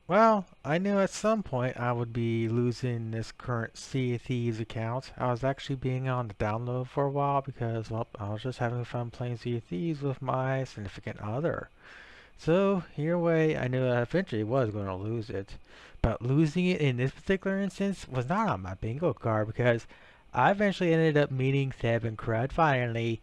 Well, I knew at some point I would be losing this current Sea of Thieves account. I was actually being on the download for a while because, well, I was just having fun playing Sea of Thieves with my significant other. So, either way, I knew I eventually was going to lose it. But losing it in this particular instance was not on my bingo card because I eventually ended up meeting TheB and Chud finally.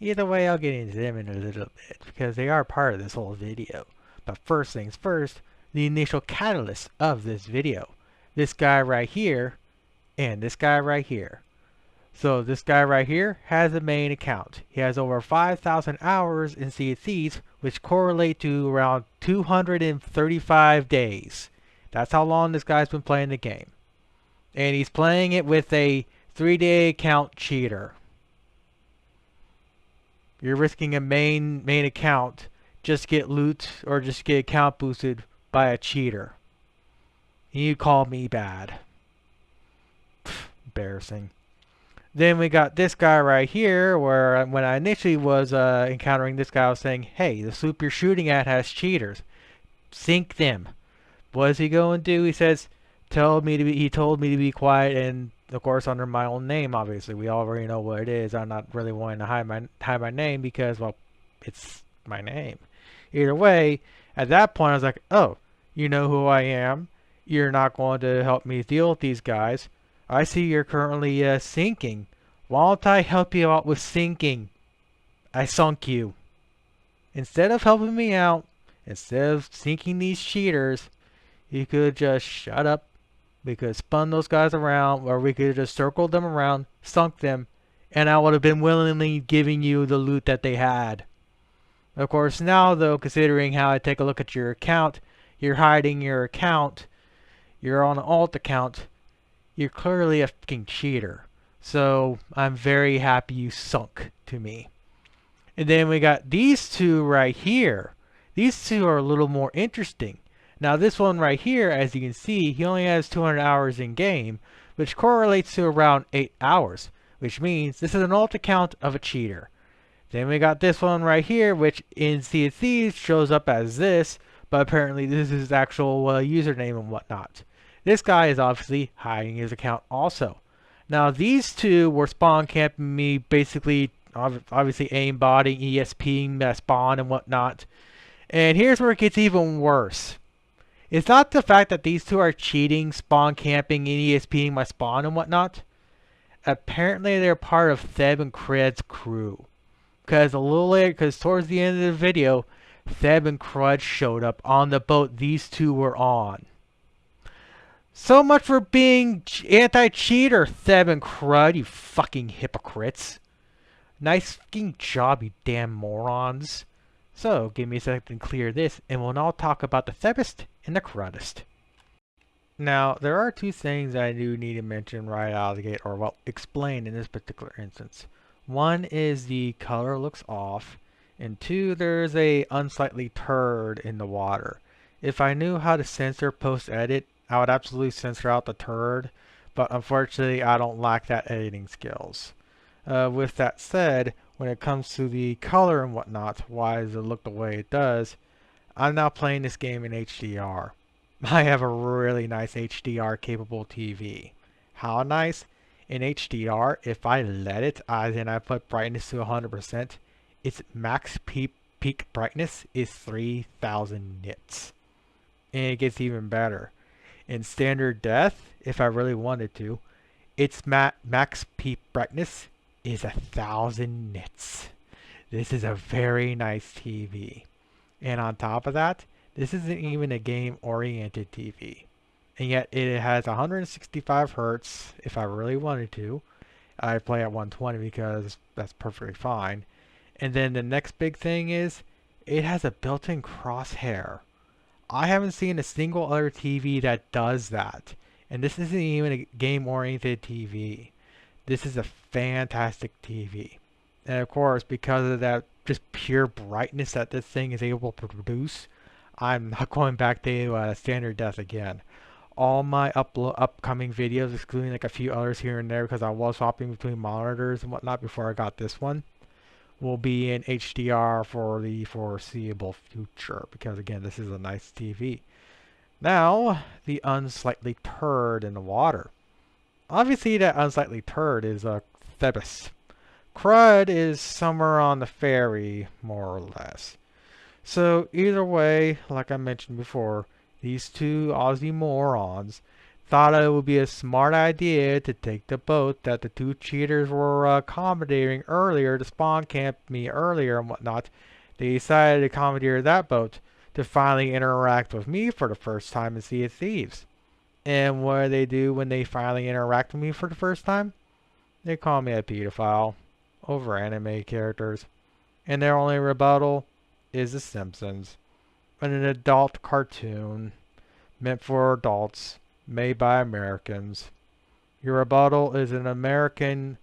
Either way, I'll get into them in a little bit because they are part of this whole video. But first things first, the initial catalyst of this video. This guy right here and this guy right here. So this guy right here has a main account. He has over 5,000 hours in Sea of Thieves, which correlate to around 235 days. That's how long this guy's been playing the game. And he's playing it with a 3-day account cheater. You're risking a main account just to get loot or just get account boosted by a cheater. You call me bad. Pfft, embarrassing. Then we got this guy right here, where when I initially was encountering this guy, I was saying, hey, the sloop you're shooting at has cheaters. Sink them. What is he going to do? He says, he told me to be quiet, and of course under my own name, obviously. We already know what it is. I'm not really wanting to hide my name because, well, it's my name. Either way, at that point I was like, oh, you know who I am. You're not going to help me deal with these guys. I see you're currently sinking. Why don't I help you out with sinking? I sunk you. Instead of helping me out, instead of sinking these cheaters, you could just shut up. We could have spun those guys around, or we could have just circled them around, sunk them, and I would have been willingly giving you the loot that they had. Of course, now though, considering how I take a look at your account, you're hiding your account, you're on an alt account, you're clearly a fucking cheater. So I'm very happy you sunk to me. And then we got these two right here. These two are a little more interesting. Now this one right here, as you can see, he only has 200 hours in game, which correlates to around 8 hours, which means this is an alt account of a cheater. Then we got this one right here, which in Sea of Thieves shows up as this, but apparently this is his actual username and whatnot. This guy is obviously hiding his account also. Now these two were spawn camping me, basically, obviously aimbotting, ESPing my spawn and whatnot. And here's where it gets even worse. It's not the fact that these two are cheating, spawn camping, and ESPing my spawn and whatnot. Apparently they're part of TheB and Chud's crew. Because a little later, because towards the end of the video, TheB and Chud showed up on the boat these two were on. So much for being anti-cheater, TheB and Chud, you fucking hypocrites. Nice fucking job, you damn morons. So, give me a second to clear this, and we'll now talk about the TheBist and the Chudist. Now, there are two things I do need to mention right out of the gate, or well, explain in this particular instance. One is the color looks off, and two, there's a unsightly turd in the water. If I knew how to censor post-edit, I would absolutely censor out the turd, but unfortunately I don't lack that editing skills. With that said, when it comes to the color and whatnot, why does it look the way it does, I'm now playing this game in HDR. I have a really nice HDR capable TV. How nice? In HDR, if I let it, then I put brightness to 100%, its max peak brightness is 3000 nits. And it gets even better. In standard depth, if I really wanted to, its max peak brightness is 1000 nits. This is a very nice TV. And on top of that, this isn't even a game-oriented TV. And yet it has 165 Hertz if I really wanted to. I play at 120 because that's perfectly fine. And then the next big thing is it has a built-in crosshair. I haven't seen a single other TV that does that. And this isn't even a game-oriented TV. This is a fantastic TV. And of course, because of that just pure brightness that this thing is able to produce, I'm not going back to standard depth again. All my upcoming videos, excluding like a few others here and there because I was swapping between monitors and whatnot before I got this one, will be in HDR for the foreseeable future because again, this is a nice TV. Now, the unsightly turd in the water. Obviously, that unsightly turd is a TheB. Chud is somewhere on the ferry, more or less. So either way, like I mentioned before, these two Aussie morons thought it would be a smart idea to take the boat that the two cheaters were accommodating earlier to spawn camp me earlier and whatnot. They decided to commandeer that boat to finally interact with me for the first time in Sea of Thieves. And what do they do when they finally interact with me for the first time? They call me a pedophile over anime characters. And their only rebuttal is The Simpsons, an adult cartoon meant for adults, made by Americans. Your rebuttal is an American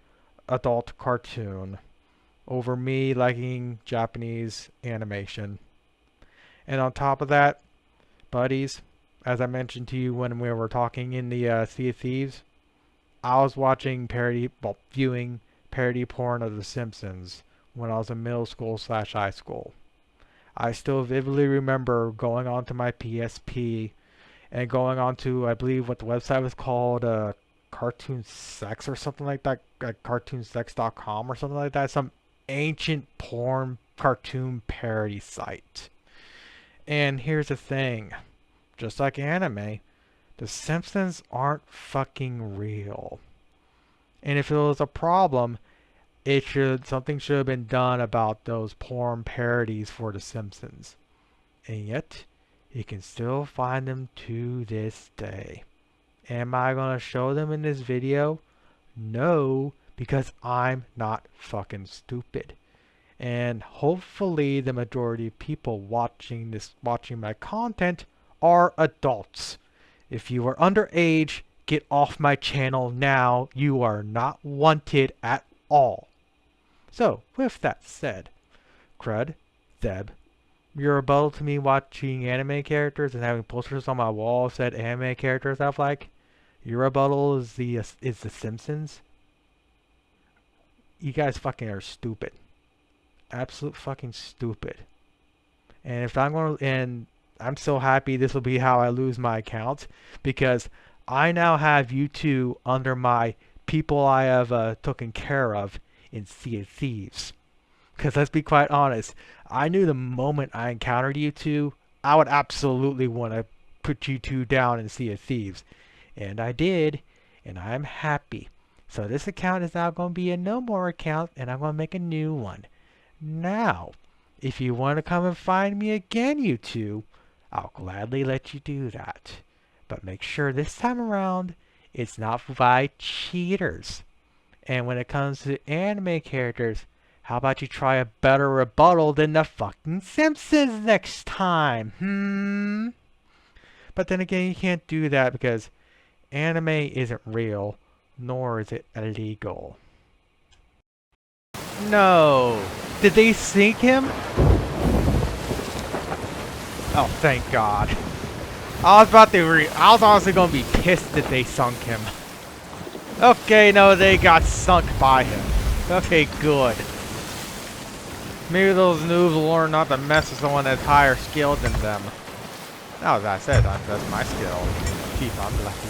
adult cartoon over me liking Japanese animation. And on top of that, buddies, as I mentioned to you when we were talking in the Sea of Thieves, I was viewing parody porn of The Simpsons when I was in middle school/high school. I still vividly remember going onto my PSP and going onto, I believe what the website was called, Cartoon Sex or something like that, cartoonsex.com or something like that, some ancient porn cartoon parody site. And here's the thing, just like anime, The Simpsons aren't fucking real. And if it was a problem, something should have been done about those porn parodies for The Simpsons. And yet, you can still find them to this day. Am I gonna show them in this video? No, because I'm not fucking stupid. And hopefully the majority of people watching my content are adults. If you are underage, get off my channel now. You are not wanted at all. So, with that said, Crud, TheB, your rebuttal to me watching anime characters and having posters on my wall said anime characters I like, your rebuttal is the Simpsons. You guys fucking are stupid. Absolute fucking stupid. And I'm so happy this will be how I lose my account, because I now have you two under my people I have taken care of in Sea of Thieves. Because let's be quite honest, I knew the moment I encountered you two, I would absolutely want to put you two down in Sea of Thieves. And I did, and I'm happy. So this account is now going to be a no more account, and I'm going to make a new one. Now, if you want to come and find me again, you two, I'll gladly let you do that. But make sure this time around, it's not by cheaters. And when it comes to anime characters, how about you try a better rebuttal than the fucking Simpsons next time? But then again, you can't do that because anime isn't real, nor is it illegal. No! Did they sink him? Oh, thank God. I was honestly gonna be pissed if they sunk him. Okay, no, they got sunk by him. Okay, good. Maybe those noobs will learn not to mess with someone that's higher skilled than them. Now, as I said, that's my skill. Chief, I'm lucky.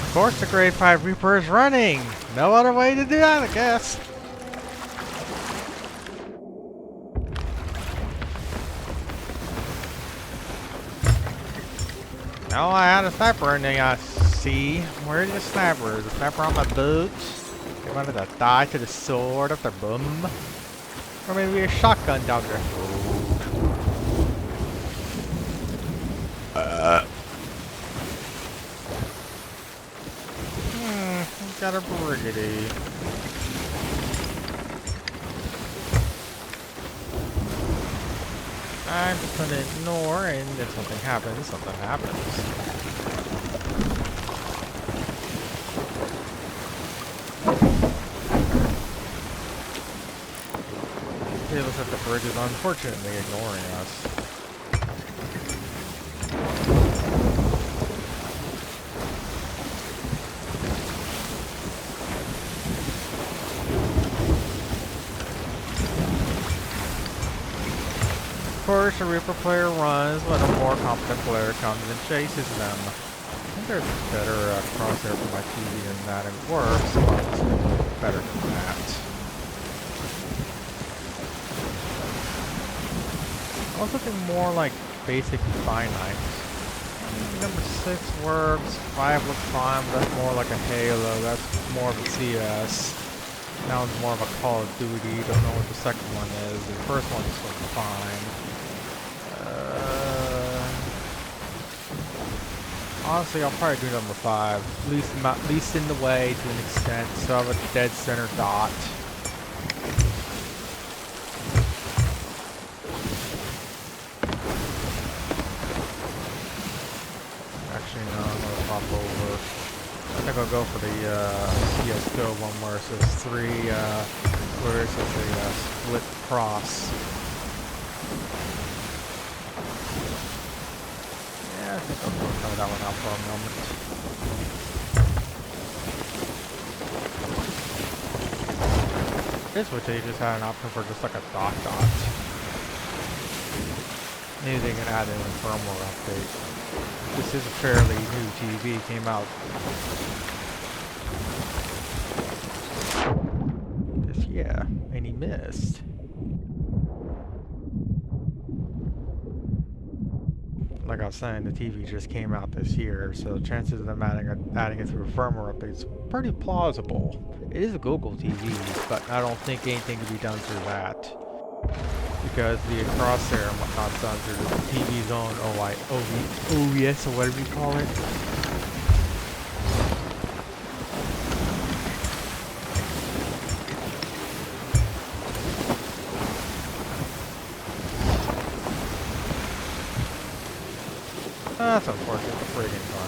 Of course the Grade 5 Reaper is running! No other way to do that, I guess. No, I had a sniper in the sea. Where's the sniper? Is the sniper on my boots? They wanted to die to the sword of their bum? Or maybe a shotgun down there. Got a brigady. I'm just gonna ignore, and if something happens, something happens. It looks like the bridge is unfortunately ignoring us. Of course, a Reaper player runs when a more competent player comes and chases them. I think there's a better crosshair for my TV than that. It works, but it's better than that. I was looking more like basic finite. Number 6 works, 5 looks fine, but that's more like a Halo, that's more of a CS. That one's more of a Call of Duty, don't know what the second one is. The first one just looks fine. Honestly, I'll probably do number 5. Least in the way to an extent, so I have a dead center dot. Actually, no, I'm gonna pop over. I think I'll go for the CSGO one where it says 3, where it says a split cross. Yeah, I think I'll go try that one out for a moment. This wish they just had an option for just like a dot. Maybe they can add in a firmware update. This is a fairly new TV, came out. Just, yeah, and he missed. Like I was saying, the TV just came out this year, so the chances of them adding it through a firmware update is pretty plausible. It is a Google TV, but I don't think anything can be done through that. Because the crosshair and whatnot's done through the TV's own OES or whatever you call it. That's unfortunate, the friggin' file.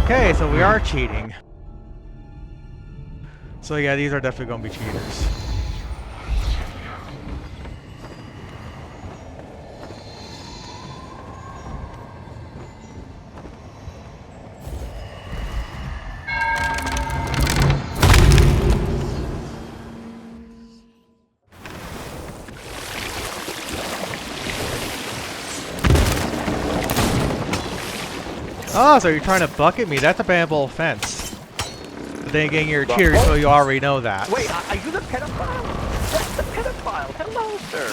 Okay, so we are cheating. So yeah, these are definitely going to be cheaters. Oh, so you're trying to bucket me? That's a bannable offense. But then again, you're a cheater, so you already know that. Wait, are you the pedophile? What's the pedophile? Hello, sir.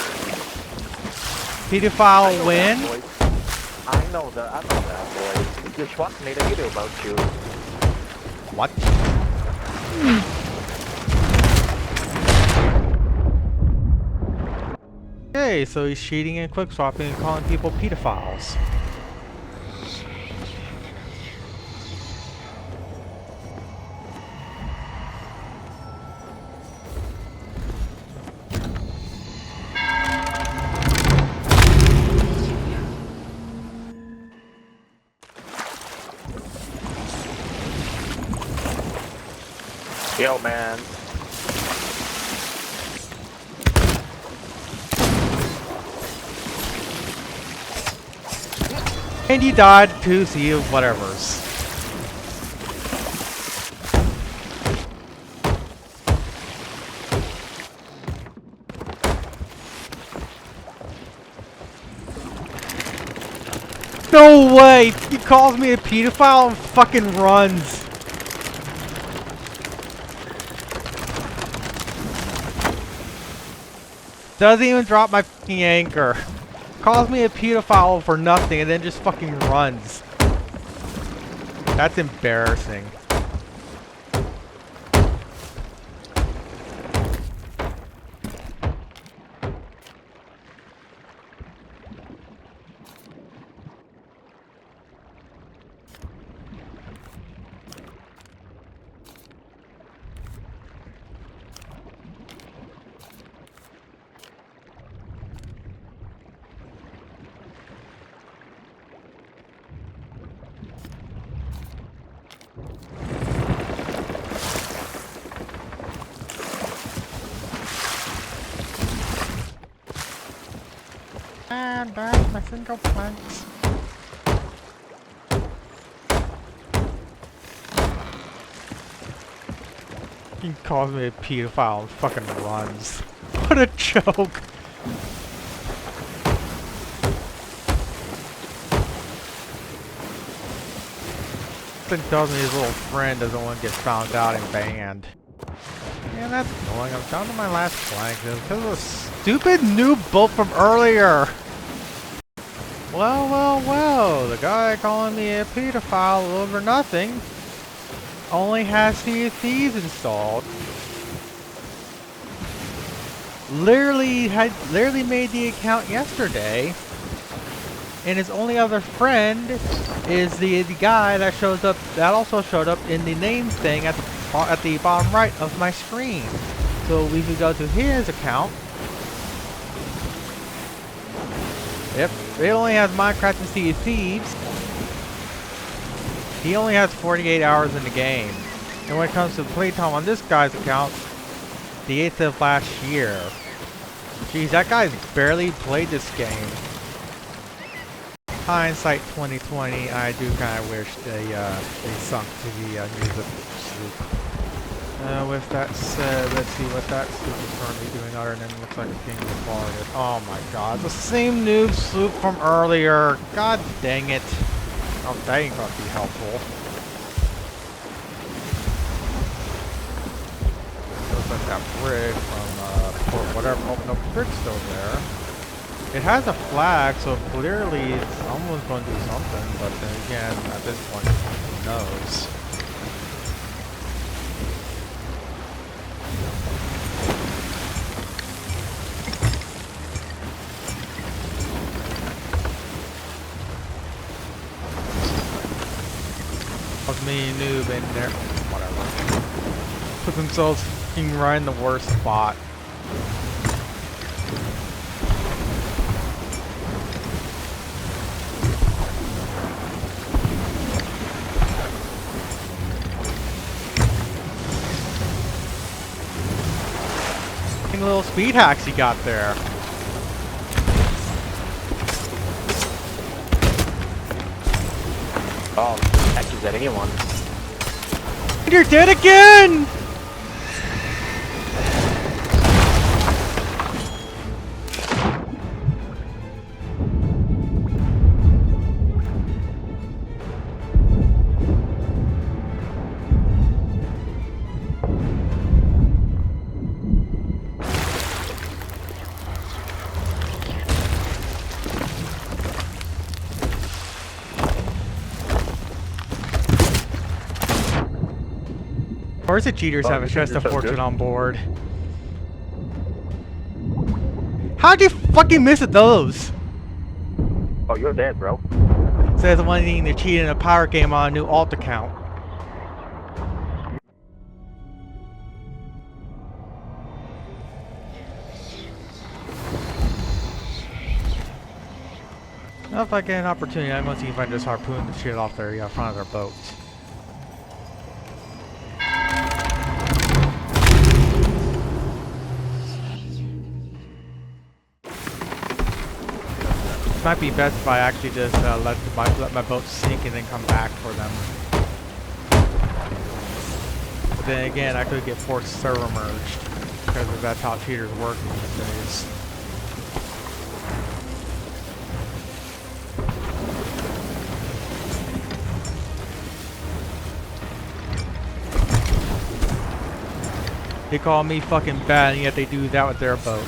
Pedophile win? I know that voice. Your Chud made a video about you. What? Okay, so he's cheating and quick swapping and calling people pedophiles. Yo, man. And you died to see whatever's. No way! He calls me a pedophile and fucking runs. Doesn't even drop my fucking anchor. Calls me a pedophile for nothing and then just fucking runs. That's embarrassing. And there's my single planks. He calls me a pedophile and fucking runs. What a joke. Then tells me his little friend doesn't want to get found out and banned. Yeah, that's annoying. I'm down to my last plank because of a stupid noob bolt from earlier. Well, well, well. The guy calling me a pedophile over nothing only has Sea of Thieves installed. Literally made the account yesterday, and his only other friend is the guy that shows up, that also showed up in the name thing at the bottom right of my screen. So we could go to his account. Yep, it only has Minecraft and Sea of Thieves. He only has 48 hours in the game. And when it comes to playtime on this guy's account, the 8th of last year. Jeez, that guy's barely played this game. Hindsight 2020, I do kind of wish they sunk to the music sloop. With that said, let's see what that sloop is currently doing other than looks like it's being recorded. Oh my god, the same noob sloop from earlier. God dang it. Oh, that ain't gonna be helpful. Looks like that brig from Port whatever. Oh, no, the brig's still there. It has a flag, so clearly someone's going to do something, but then again, at this point, who knows? Was me noob in there, whatever. Put themselves fucking right in the worst spot. Little speed hacks he got there. Oh, heck, is that anyone? You're dead again! Of course the cheaters have a chest of fortune on board. How'd you fucking miss those? Oh, you're dead, bro. Says the one needing to cheat in a pirate game on a new alt account. Now if I get an opportunity, I'm gonna see if I can just harpoon the shit off their front of their boats. Might be best if I actually just let my boat sink and then come back for them. But then again, I could get forced server merged because that's how cheaters work these days. They call me fucking bad, and yet they do that with their boat.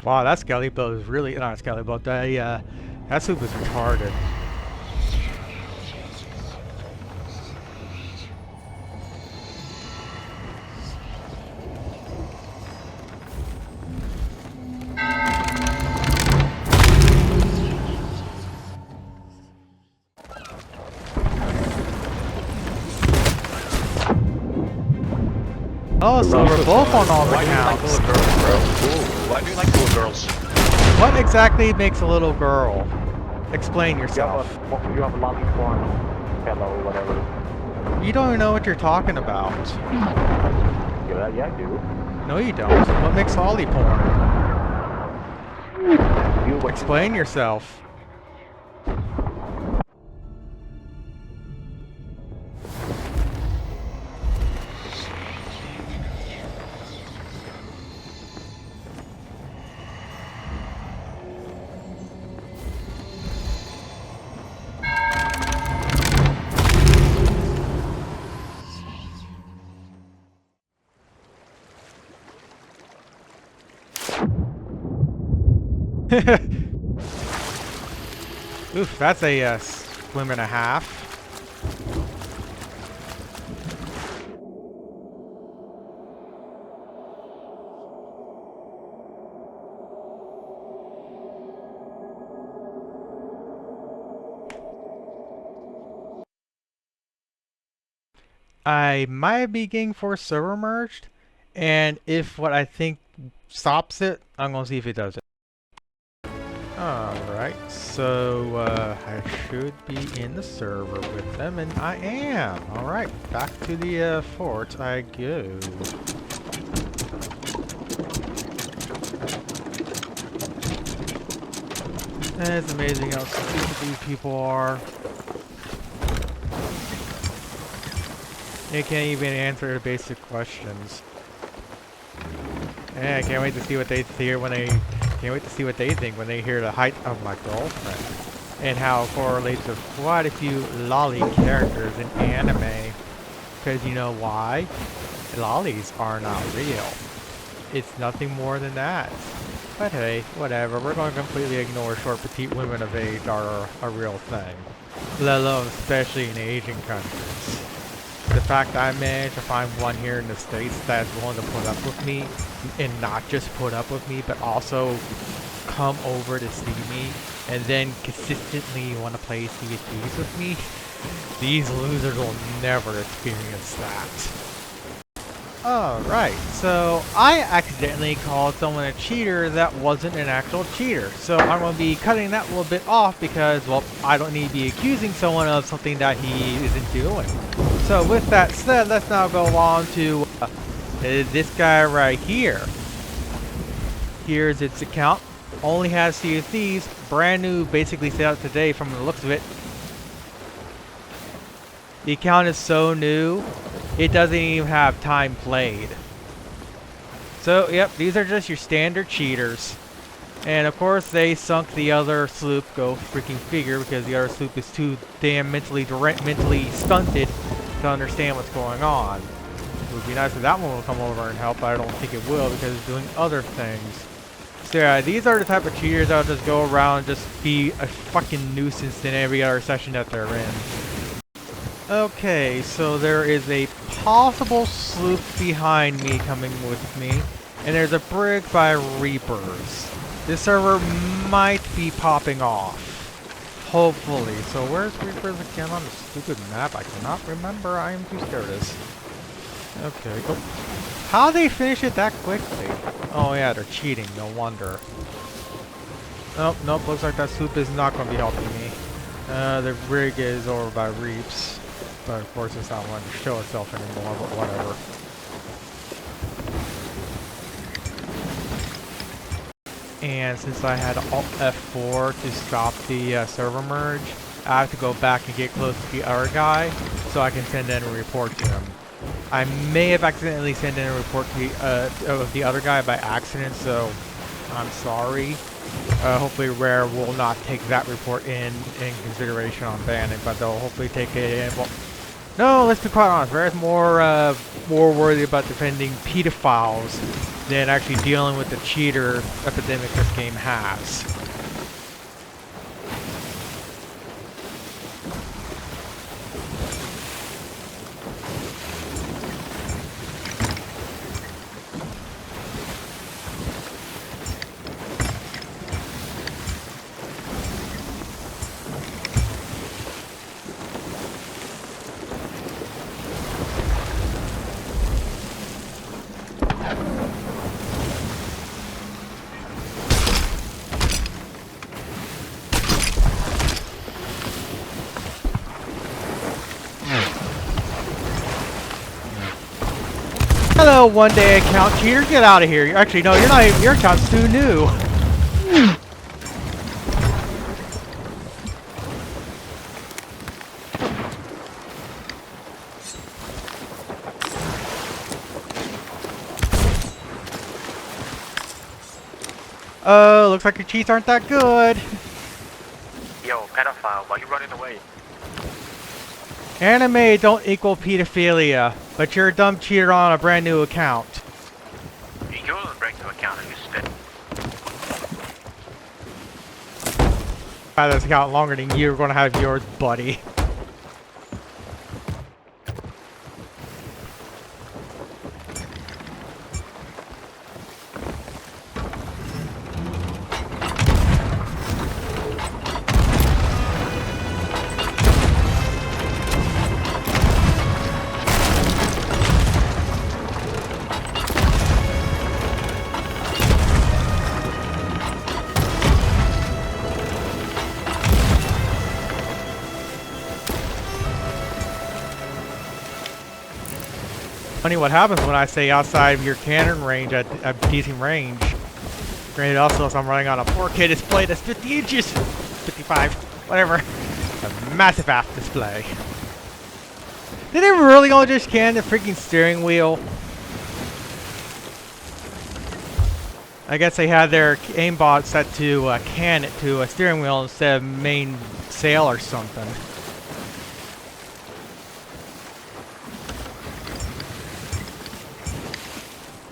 Wow, that skelly boat is really not a skelly boat. That sloop is retarded. Oh, so we're both on all the Why do you like counts. little girls, bro? Ooh, why do you like little girls? What exactly makes a little girl? Explain yourself. You have a lollipop, hello, whatever. You don't even know what you're talking about. Yeah, I do. No, you don't. What makes lolly porn? You Explain yourself. Oof, that's a swim and a half. I might be getting force server merged, and if what I think stops it, I'm gonna see if it does it. Alright, so I should be in the server with them, and I am. Alright, back to the fort I go. And it's amazing how stupid these people are. They can't even answer the basic questions. Yeah, I can't wait to see what they hear when they. Can't wait to see what they think when they hear the height of my girlfriend, and how it correlates with quite a few lolly characters in anime. Because you know why? Lollies are not real. It's nothing more than that. But hey, whatever. We're going to completely ignore short, petite women of age are a real thing, let alone especially in Asian countries. The fact that I managed to find one here in the States that's willing to put up with me, and not just put up with me, but also come over to see me, and then consistently want to play CSGs with me, these losers will never experience that. Alright, so I accidentally called someone a cheater that wasn't an actual cheater. So I'm going to be cutting that little bit off because, well, I don't need to be accusing someone of something that he isn't doing. So with that said, let's now go on to this guy right here. Here's its account. Only has Sea of Thieves. Brand new, basically set out today from the looks of it. The account is so new, it doesn't even have time played. So, yep, these are just your standard cheaters. And of course, they sunk the other sloop, go freaking figure, because the other sloop is too damn mentally stunted to understand what's going on. It would be nice if that one would come over and help, but I don't think it will because it's doing other things. So yeah, these are the type of cheaters that'll just go around and just be a fucking nuisance in every other session that they're in. Okay, so there is a possible sloop behind me coming with me, and there's a brig by Reapers. This server might be popping off. Hopefully. So where's Reapers again on the stupid map? I cannot remember. I am too scared of this. Okay, go. How they finish it that quickly? Oh yeah, they're cheating. No wonder. Nope, nope. Looks like that sloop is not going to be helping me. The brig is over by Reaps. But of course it's not wanting to show itself anymore, but whatever. And since I had Alt F4 to stop the server merge, I have to go back and get close to the other guy so I can send in a report to him. I may have accidentally sent in a report to the other guy by accident, so I'm sorry. Hopefully Rare will not take that report in consideration on banning, but they'll hopefully take it in. Well, no, let's be quite honest. Rare's more worried about defending pedophiles than actually dealing with the cheater epidemic this game has. Hello, one-day account cheater. Get out of here. Actually, no, you're not even, your account's too new. Oh, looks like your cheats aren't that good. Yo, pedophile, why are you running away? Anime don't equal pedophilia, but you're a dumb cheater on a brand new account. You're the break to account and you spit. If I had this account longer than you're gonna have yours, buddy. Funny what happens when I say outside of your cannon range at decent range. Granted, also, if I'm running on a 4K display that's 50 inches, 55, whatever. A massive ass display. Did they really all just can the freaking steering wheel? I guess they had their aimbot set to can it to a steering wheel instead of main sail or something.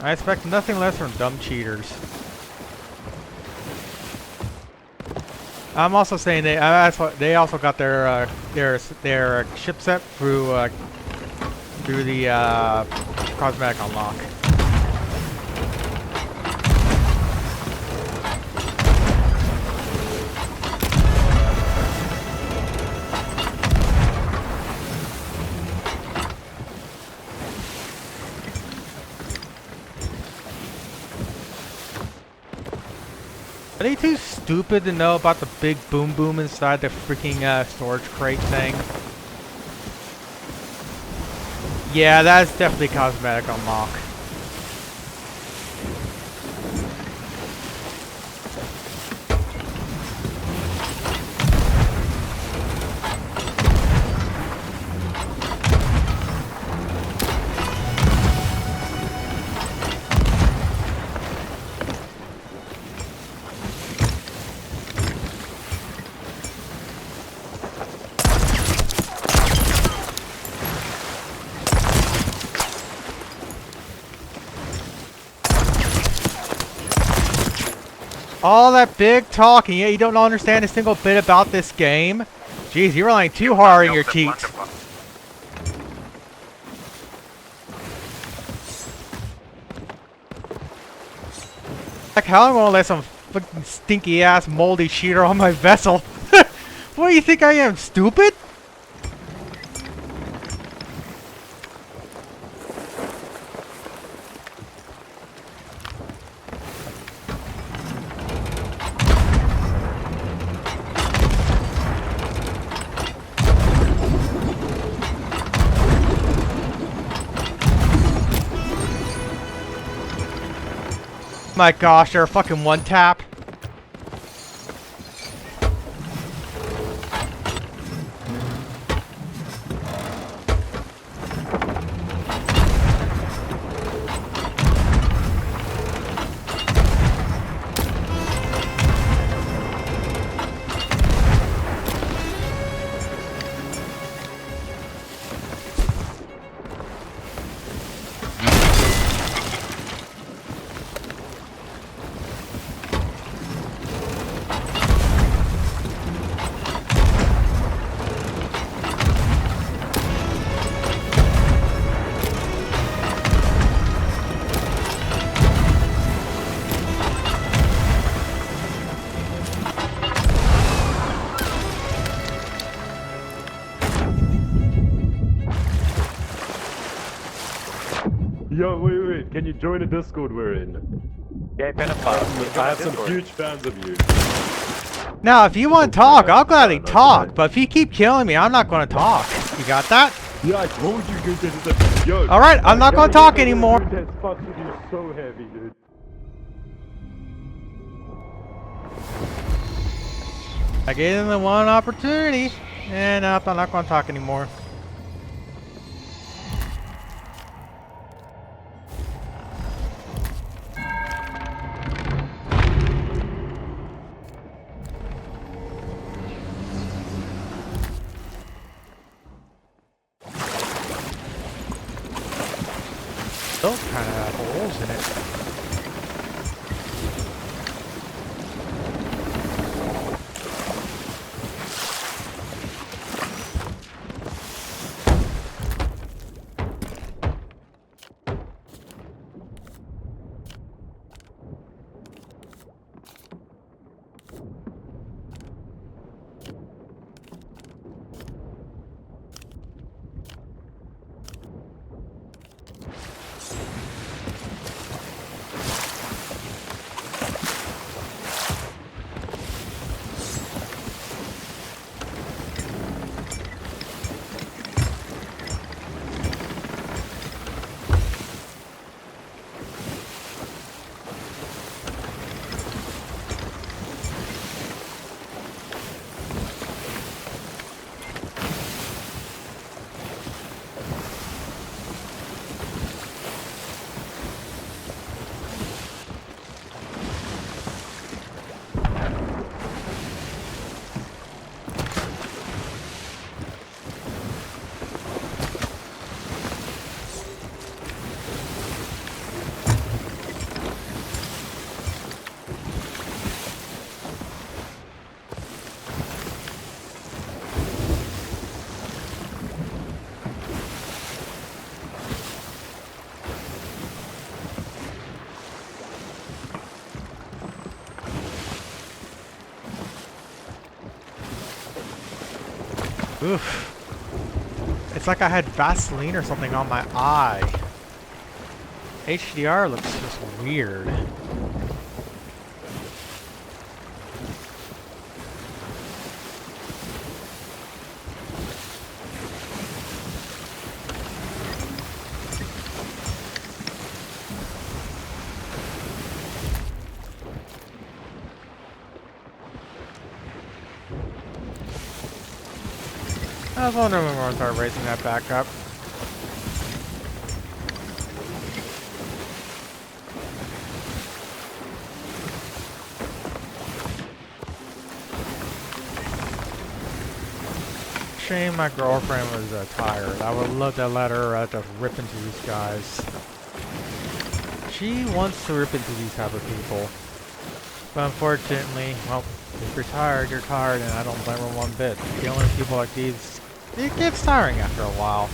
I expect nothing less from dumb cheaters. I'm also saying they also got their ship set through the cosmetic unlock. Are they too stupid to know about the big boom boom inside the freaking storage crate thing? Yeah, that's definitely cosmetic unlock. All that big talking, yet you don't understand a single bit about this game? Jeez, you're relying too hard on your cheats. Like, how am I gonna let some fucking stinky ass moldy cheater on my vessel? What do you think I am, stupid? My gosh, they're a fucking one tap. Yo, wait. Can you join the Discord we're in? Yeah, pedophile. I have some huge fans of you. Now, if you want to talk, I'll gladly talk. But if you keep killing me, I'm not going to talk. You got that? Yeah, I told you, dude. Yo. All right, I'm not going to talk anymore. Dude, that spots with you so heavy, dude. I gave them the one opportunity, and I'm not going to talk anymore. Still kind of have holes in it. Oof. It's like I had Vaseline or something on my eye. HDR looks just weird. I was wondering when we're gonna start raising that back up. Shame my girlfriend was tired. I would love to let her to rip into these guys. She wants to rip into these type of people. But unfortunately, well, if you're tired, and I don't blame her one bit. Dealing with people like these, it gets tiring after a while.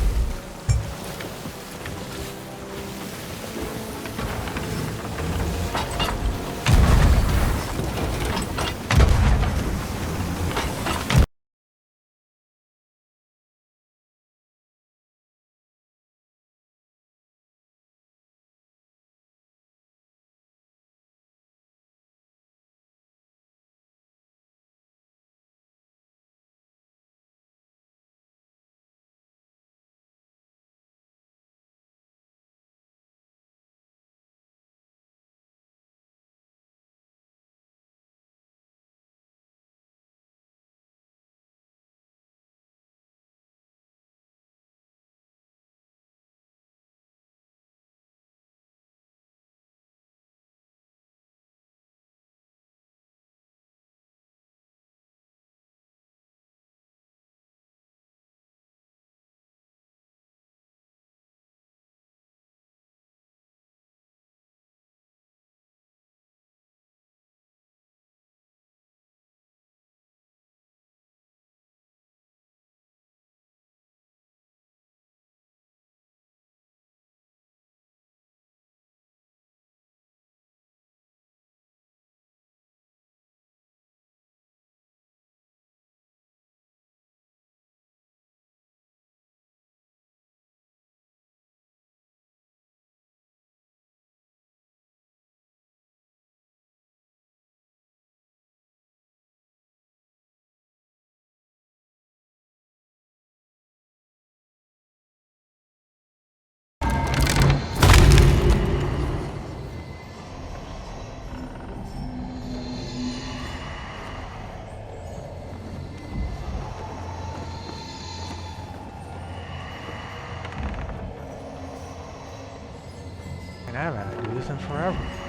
haven't had to do this in forever.